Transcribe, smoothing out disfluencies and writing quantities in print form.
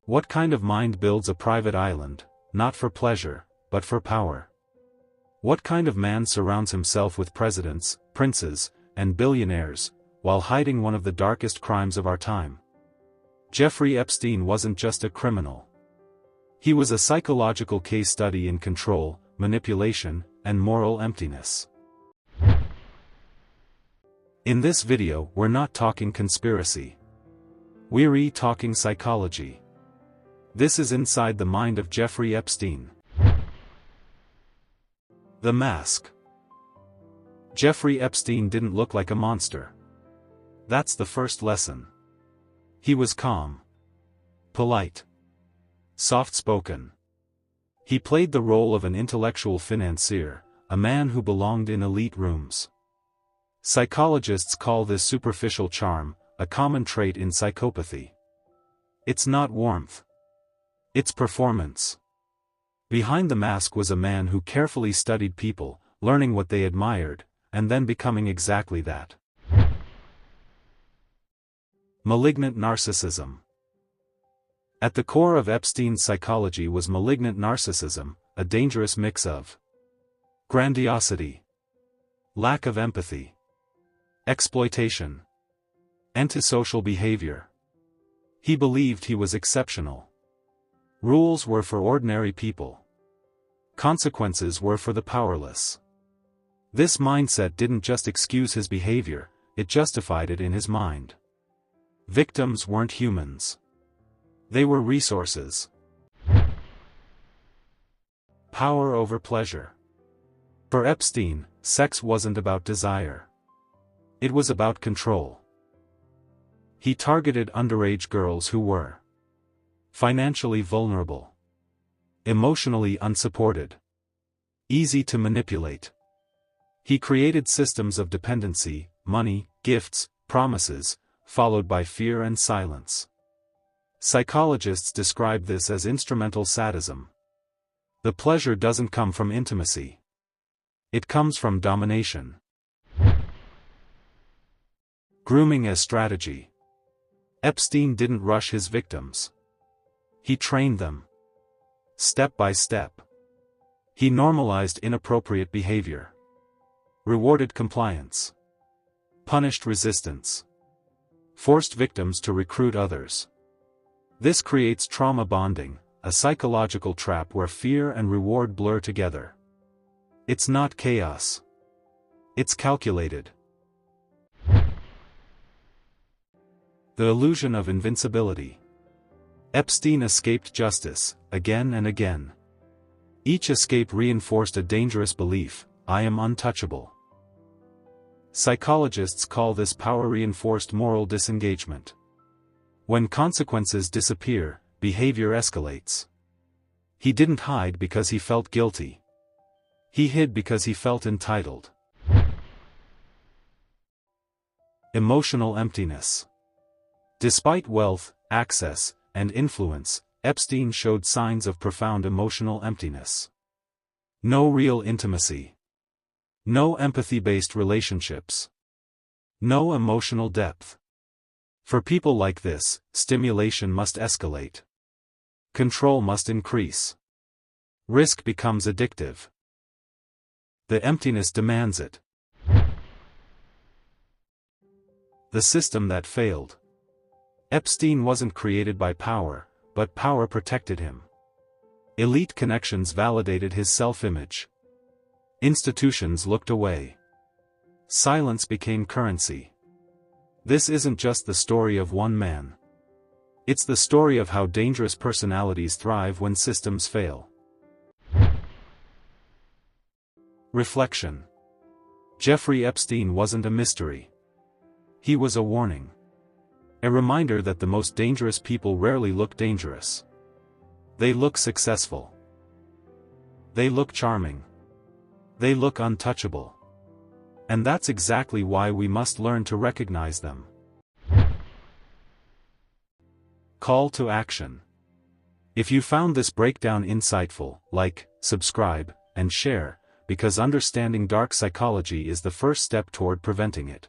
What kind of mind builds a private island, not for pleasure, but for power? What kind of man surrounds himself with presidents, princes, and billionaires, while hiding one of the darkest crimes of our time? Jeffrey Epstein wasn't just a criminal. He was a psychological case study in control, manipulation, and moral emptiness. In this video, we're not talking conspiracy. We're talking psychology. This is inside the mind of Jeffrey Epstein. The mask. Jeffrey Epstein didn't look like a monster. That's the first lesson. He was calm, polite, soft-spoken. He played the role of an intellectual financier, a man who belonged in elite rooms. Psychologists call this superficial charm, a common trait in psychopathy. It's not warmth. It's performance. Behind the mask was a man who carefully studied people, learning what they admired, and then becoming exactly that. Malignant narcissism. At the core of Epstein's psychology was malignant narcissism, a dangerous mix of grandiosity, lack of empathy, exploitation, antisocial behavior. He believed he was exceptional. Rules were for ordinary people. Consequences were for the powerless. This mindset didn't just excuse his behavior, it justified it in his mind. Victims weren't humans. They were resources. Power over pleasure. For Epstein, sex wasn't about desire. It was about control. He targeted underage girls who were financially vulnerable, emotionally unsupported, easy to manipulate. He created systems of dependency, money, gifts, promises, followed by fear and silence. Psychologists describe this as instrumental sadism. The pleasure doesn't come from intimacy. It comes from domination. Grooming as strategy. Epstein didn't rush his victims. He trained them. Step by step. He normalized inappropriate behavior. Rewarded compliance. Punished resistance. Forced victims to recruit others. This creates trauma bonding, a psychological trap where fear and reward blur together. It's not chaos. It's calculated. The illusion of invincibility. Epstein escaped justice, again and again. Each escape reinforced a dangerous belief: I am untouchable. Psychologists call this power-reinforced moral disengagement. When consequences disappear, behavior escalates. He didn't hide because he felt guilty. He hid because he felt entitled. Emotional emptiness. Despite wealth, access, and influence, Epstein showed signs of profound emotional emptiness. No real intimacy. No empathy-based relationships. No emotional depth. For people like this, stimulation must escalate. Control must increase. Risk becomes addictive. The emptiness demands it. The system that failed. Epstein wasn't created by power, but power protected him. Elite connections validated his self-image. Institutions looked away. Silence became currency. This isn't just the story of one man. It's the story of how dangerous personalities thrive when systems fail. Reflection. Jeffrey Epstein wasn't a mystery. He was a warning. A reminder that the most dangerous people rarely look dangerous. They look successful. They look charming. They look untouchable. And that's exactly why we must learn to recognize them. Call to action. If you found this breakdown insightful, like, subscribe, and share, because understanding dark psychology is the first step toward preventing it.